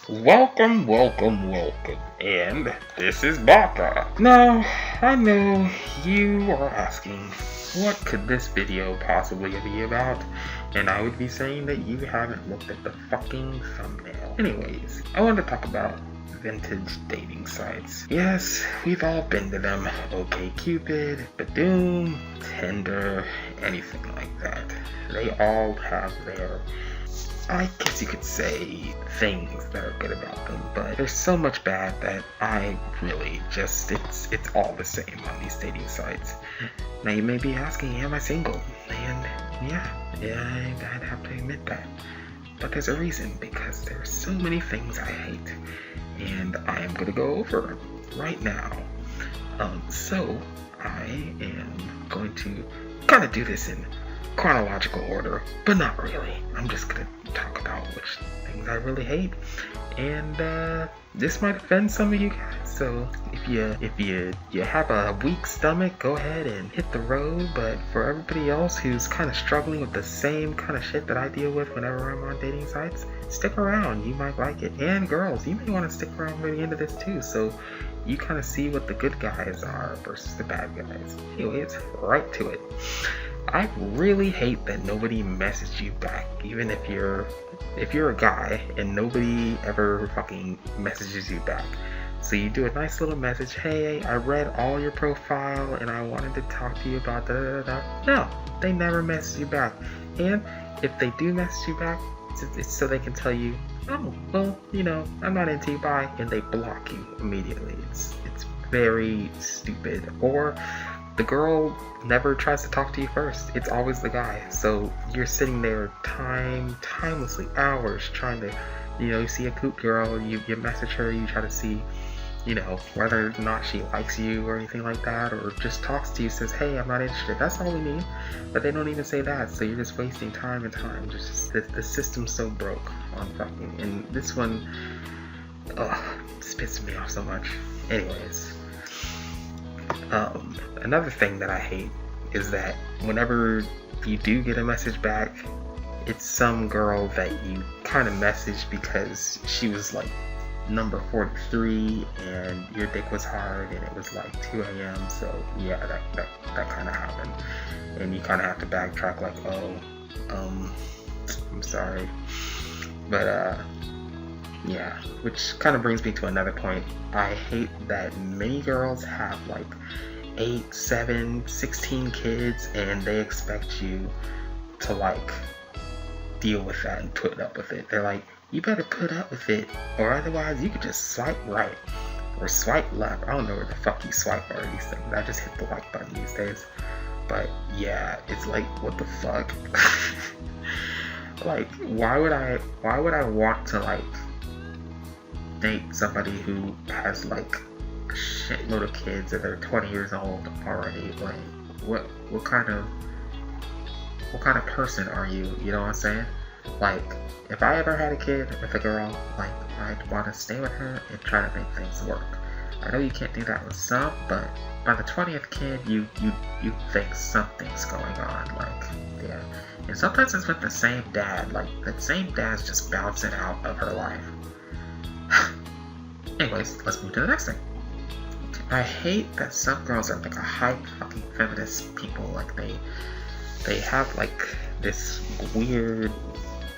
Welcome, and this is Baka. Now, I know you are asking, what could this video possibly be about? And I would be saying that you haven't looked at the fucking thumbnail. Anyways, I want to talk about vintage dating sites. Yes, we've all been to them. OkCupid, Badoo, Tinder, anything like that. They all have their, I guess you could say, things that are good about them, but there's so much bad that I really just, it's all the same on these dating sites. Now you may be asking, am I single? And yeah, I'd have to admit that. But there's a reason, because there's so many things I hate, and I am gonna go over them right now. So I am going to kind of do this in chronological order, but not really. I'm just gonna talk about which things I really hate, and this might offend some of you guys. So if you have a weak stomach, go ahead and hit the road. But for everybody else who's kind of struggling with the same kind of shit that I deal with whenever I'm on dating sites, stick around. You might like it. And girls, you may want to stick around by the end of this too, so you kind of see what the good guys are versus the bad guys. Anyways, right to it. I really hate that nobody messaged you back, even if you're a guy and nobody ever fucking messages you back. So you do a nice little message, hey, I read all your profile and I wanted to talk to you about da-da-da-da. No, they never message you back. And if they do message you back, it's so they can tell you, oh, well, I'm not into you, bye, and they block you immediately. It's very stupid. Or the girl never tries to talk to you first. It's always the guy. So you're sitting there timelessly, hours trying to, you see a cute girl, you message her, you try to see, whether or not she likes you or anything like that, or just talks to you, says, hey, I'm not interested. That's all we need. But they don't even say that, so you're just wasting time and time. Just the system's so broke on fucking, and this one, spits me off so much. Anyways. Another thing that I hate is that whenever you do get a message back, it's some girl that you kind of messaged because she was like number 43 and your dick was hard and it was like 2 a.m. So yeah, that kind of happened, and you kind of have to backtrack like, I'm sorry, but yeah, which kind of brings me to another point. I hate that many girls have like 8, 7, 16 kids, and they expect you to like deal with that and put up with it. They're like, you better put up with it, or otherwise you could just swipe right or swipe left. I don't know where the fuck you swipe or these things. I just hit the like button these days. But yeah, it's like, what the fuck? Like, why would I want to like date somebody who has like a shitload of kids and they're 20 years old already? Like, what kind of person are you? You know what I'm saying? Like, if I ever had a kid with a girl, like, I'd want to stay with her and try to make things work. I know you can't do that with some, but by the 20th kid, you think something's going on. Like, yeah. And sometimes it's with the same dad. Like, the same dad's just bouncing out of her life. Anyways, let's move to the next thing. I hate that some girls are like a hype fucking feminist people. Like, they have like this weird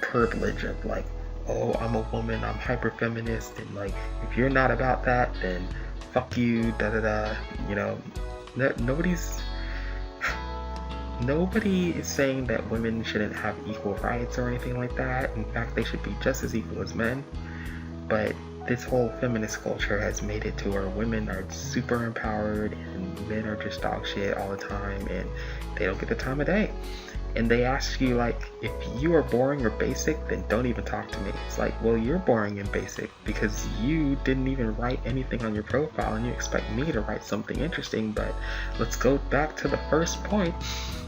privilege of like, oh, I'm a woman, I'm hyper feminist, and like, if you're not about that, then fuck you, da-da-da. Nobody is saying that women shouldn't have equal rights or anything like that. In fact, they should be just as equal as men. But this whole feminist culture has made it to where women are super empowered and men are just dog shit all the time, and they don't get the time of day. And they ask you, like, if you are boring or basic, then don't even talk to me. It's like, well, you're boring and basic because you didn't even write anything on your profile and you expect me to write something interesting. But let's go back to the first point.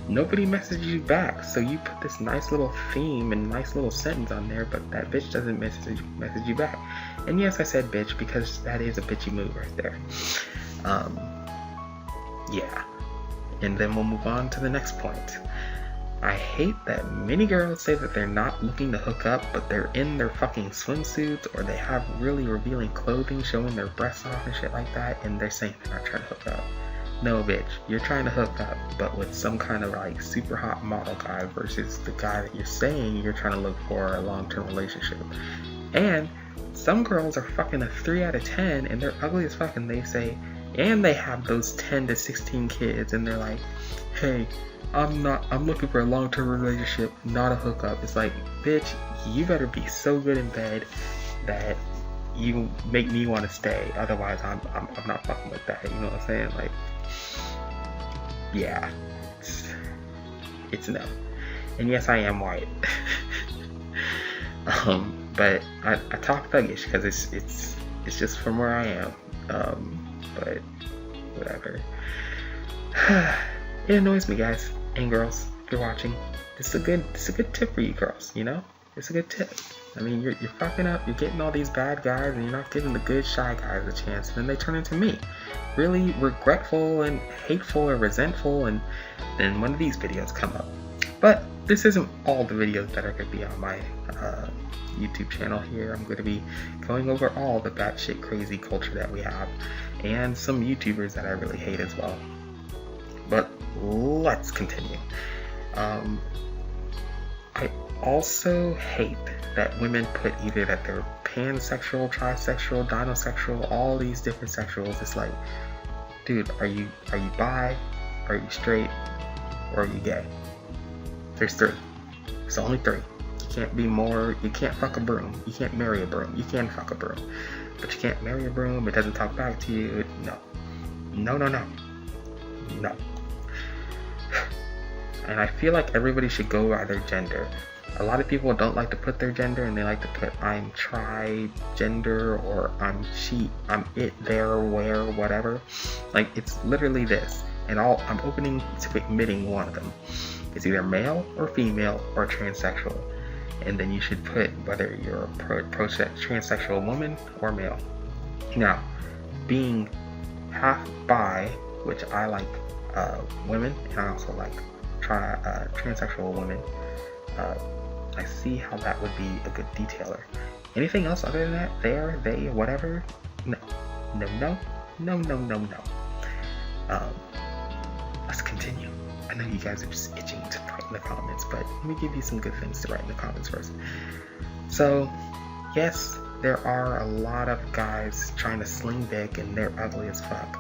Nobody messaged you back, so you put this nice little theme and nice little sentence on there, but that bitch doesn't message you back. And yes, I said bitch because that is a bitchy move right there. Yeah. And then we'll move on to the next point. I hate that many girls say that they're not looking to hook up, but they're in their fucking swimsuits, or they have really revealing clothing showing their breasts off and shit like that, and they're saying they're not trying to hook up. No, bitch, you're trying to hook up, but with some kind of like super hot model guy versus the guy that you're saying you're trying to look for a long-term relationship. And some girls are fucking a 3 out of 10 and they're ugly as fuck, and they say, and they have those 10 to 16 kids, and they're like, hey, I'm looking for a long-term relationship, not a hookup. It's like, bitch, you better be so good in bed that you make me want to stay. Otherwise, I'm not fucking with that. You know what I'm saying? Like, yeah, it's no. And yes, I am white. But I talk thuggish because it's just from where I am. But whatever. It annoys me, guys and girls, if you're watching. It's a good tip for you girls, you know? It's a good tip. I mean, you're fucking up, you're getting all these bad guys, and you're not giving the good shy guys a chance, and then they turn into me. Really regretful and hateful or resentful, and then one of these videos come up. But this isn't all the videos that are going to be on my YouTube channel here. I'm going to be going over all the batshit crazy culture that we have, and some YouTubers that I really hate as well. But let's continue. I also hate that women put either that they're pansexual, trisexual, dinosexual, all these different sexuals. It's like, dude, are you bi, are you straight, or are you gay? There's 3. It's only 3. You can't be more. You can't fuck a broom. You can't marry a broom. You can fuck a broom, but you can't marry a broom. It doesn't talk back to you. No. And I feel like everybody should go by their gender. A lot of people don't like to put their gender, and they like to put I'm tri-gender, or I'm she, I'm it, there, where, whatever. Like, it's literally this. And I'm opening to admitting one of them. It's either male or female or transsexual. And then you should put whether you're a transsexual woman or male. Now, being half bi, which I like women, and I also like transsexual women, I see how that would be a good detailer. Anything else other than that, they, whatever, no. Let's continue. I know you guys are just itching to write in the comments, but let me give you some good things to write in the comments first. So, yes, there are a lot of guys trying to sling dick, and they're ugly as fuck,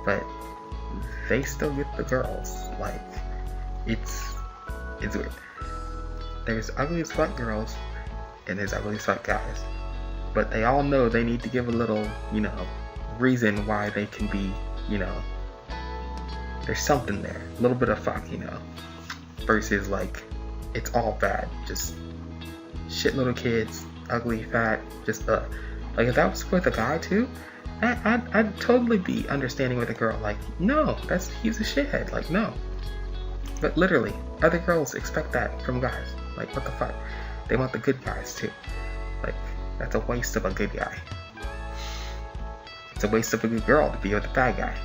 but they still get the girls. Like, it's weird. There's ugly as fuck girls, and there's ugly as fuck guys, but they all know they need to give a little, reason why they can be, there's something there, a little bit of fuck, versus like it's all bad, just shit little kids, ugly, fat, just like if that was with a guy too, I'd totally be understanding with a girl, like, no, he's a shithead, like, no. But literally, other girls expect that from guys. Like, what the fuck? They want the good guys too. Like, that's a waste of a good guy. It's a waste of a good girl to be with a bad guy.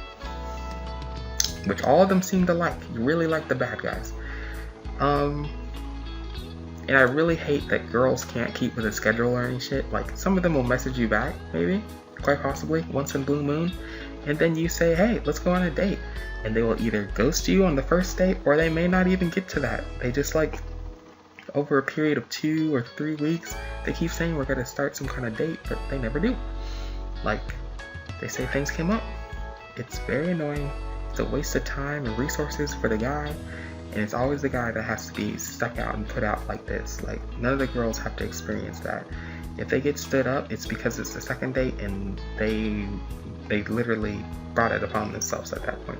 Which all of them seem to like. You really like the bad guys. And I really hate that girls can't keep with a schedule or any shit. Like, some of them will message you back, maybe, quite possibly, once in blue moon. And then you say, hey, let's go on a date. And they will either ghost you on the first date, or they may not even get to that. They just, like, over a period of 2 or 3 weeks, they keep saying we're going to start some kind of date, but they never do. Like, they say things came up. It's very annoying. It's a waste of time and resources for the guy. And it's always the guy that has to be stuck out and put out like this. Like, none of the girls have to experience that. If they get stood up, it's because it's the second date, and they literally brought it upon themselves at that point,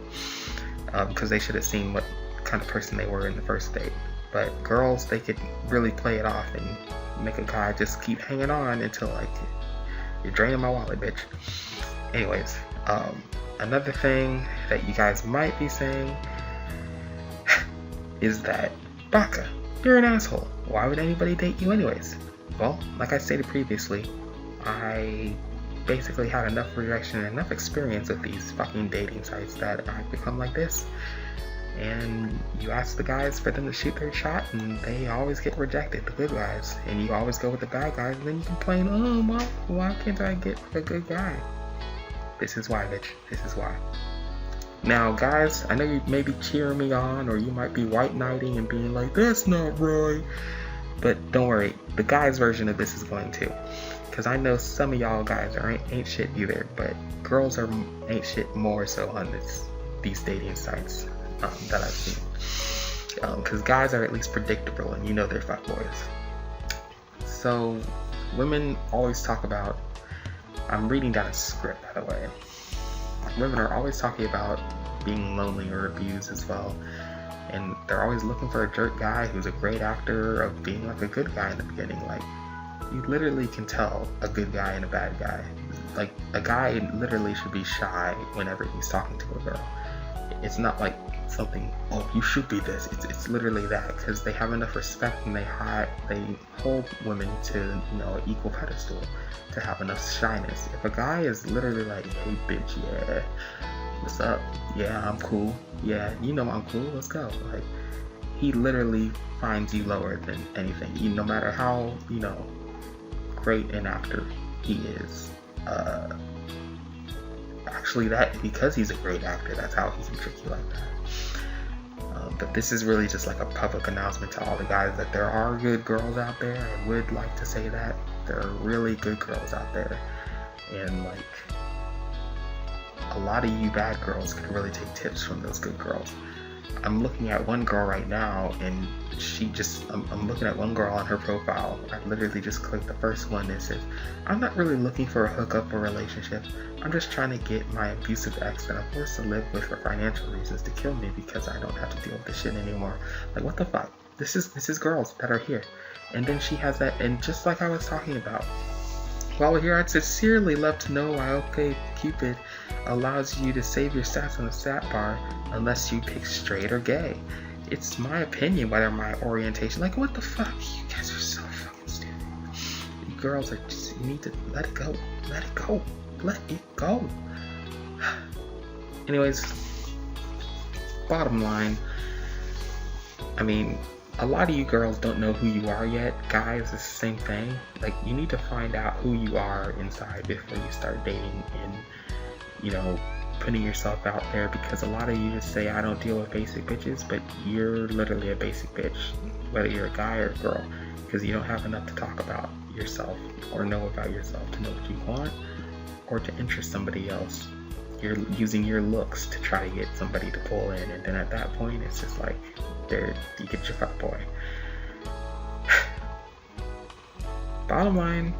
because they should have seen what kind of person they were in the first date. But girls, they could really play it off and make a guy just keep hanging on until, like, you're draining my wallet, bitch. Anyways, another thing that you guys might be saying is that, Baka, you're an asshole. Why would anybody date you anyways? Well, like I stated previously, I basically had enough rejection and enough experience with these fucking dating sites that I've become like this. and you ask the guys for them to shoot their shot, and they always get rejected, the good guys, and you always go with the bad guys, and then you complain, oh, why can't I get a good guy? This is why, bitch. This is why. Now, guys, I know you may be cheering me on, or you might be white knighting and being like, that's not right. But don't worry, the guys' version of this is going too. Because I know some of y'all guys ain't shit either, but girls ain't shit more so on these dating sites that I've seen. Because guys are at least predictable, and you know they're fuckboys. So, women always talk about, I'm reading down a script, by the way. Women are always talking about being lonely or abused as well, and they're always looking for a jerk guy who's a great actor of being like a good guy in the beginning. Like, you literally can tell a good guy and a bad guy. Like, a guy literally should be shy whenever he's talking to a girl. It's not like something, oh, you should be this. It's literally that, because they have enough respect, and they hold women to, an equal pedestal to have enough shyness. If a guy is literally like, hey bitch, yeah, what's up? Yeah, I'm cool. Yeah, I'm cool. Let's go. Like, he literally finds you lower than anything. No matter how, great an actor he is. Actually, because he's a great actor, that's how he can trick you like that. But this is really just like a public announcement to all the guys that there are good girls out there. I would like to say that there are really good girls out there, and like, a lot of you bad girls can really take tips from those good girls. I'm looking at one girl right now, and I'm looking at one girl on her profile. I literally just clicked the first one that says, I'm not really looking for a hookup or relationship. I'm just trying to get my abusive ex that I'm forced to live with for financial reasons to kill me because I don't have to deal with this shit anymore. Like, what the fuck? This is girls that are here. And then she has that, and just like I was talking about, while we're here, I'd sincerely love to know why OkCupid allows you to save your stats on the stat bar unless you pick straight or gay. It's my opinion whether my orientation, like, what the fuck? You guys are so fucking stupid. You girls are just, you need to let it go. Let it go. Let it go. Anyways, bottom line, I mean, a lot of you girls don't know who you are yet. Guys, it's the same thing. Like, you need to find out who you are inside before you start dating and, putting yourself out there, because a lot of you just say, I don't deal with basic bitches, but you're literally a basic bitch, whether you're a guy or a girl, because you don't have enough to talk about yourself or know about yourself to know what you want or to interest somebody else. You're using your looks to try to get somebody to pull in, and then at that point, it's just like, you get your fuckboy. Bottom line,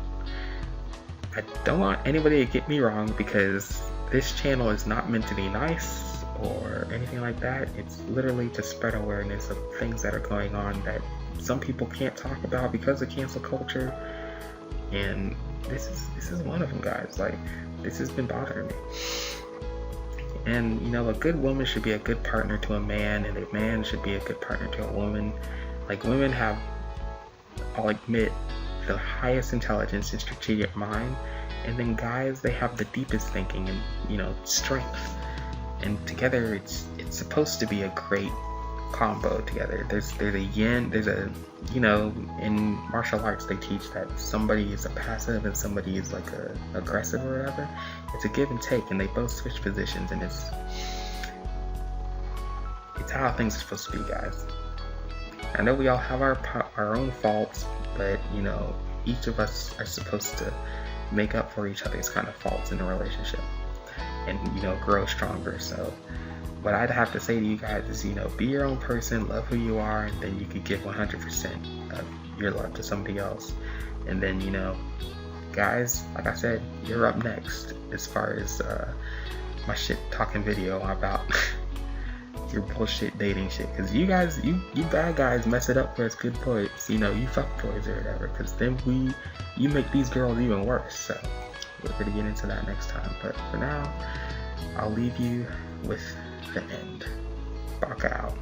I don't want anybody to get me wrong, because this channel is not meant to be nice or anything like that. It's literally to spread awareness of things that are going on that some people can't talk about because of cancel culture, and this is one of them, guys. Like, this has been bothering me. And a good woman should be a good partner to a man, and a man should be a good partner to a woman. Like, women have, I'll admit, the highest intelligence and strategic mind, and then guys, they have the deepest thinking and strength. And together, it's supposed to be a great combo together. There's a yin. There's a in martial arts they teach that somebody is a passive and somebody is like a aggressive or whatever. It's a give and take, and they both switch positions, and it's how things are supposed to be, guys. I know we all have our own faults, but each of us are supposed to make up for each other's kind of faults in a relationship, and grow stronger. So what I'd have to say to you guys is, be your own person, love who you are, and then you could give 100% of your love to somebody else. And then, guys, like I said, you're up next as far as my shit talking video about your bullshit dating shit. Because you guys, you bad guys mess it up for us good boys. You fuck boys or whatever. Because then you make these girls even worse. So we're going to get into that next time. But for now, I'll leave you with the end. Baka out.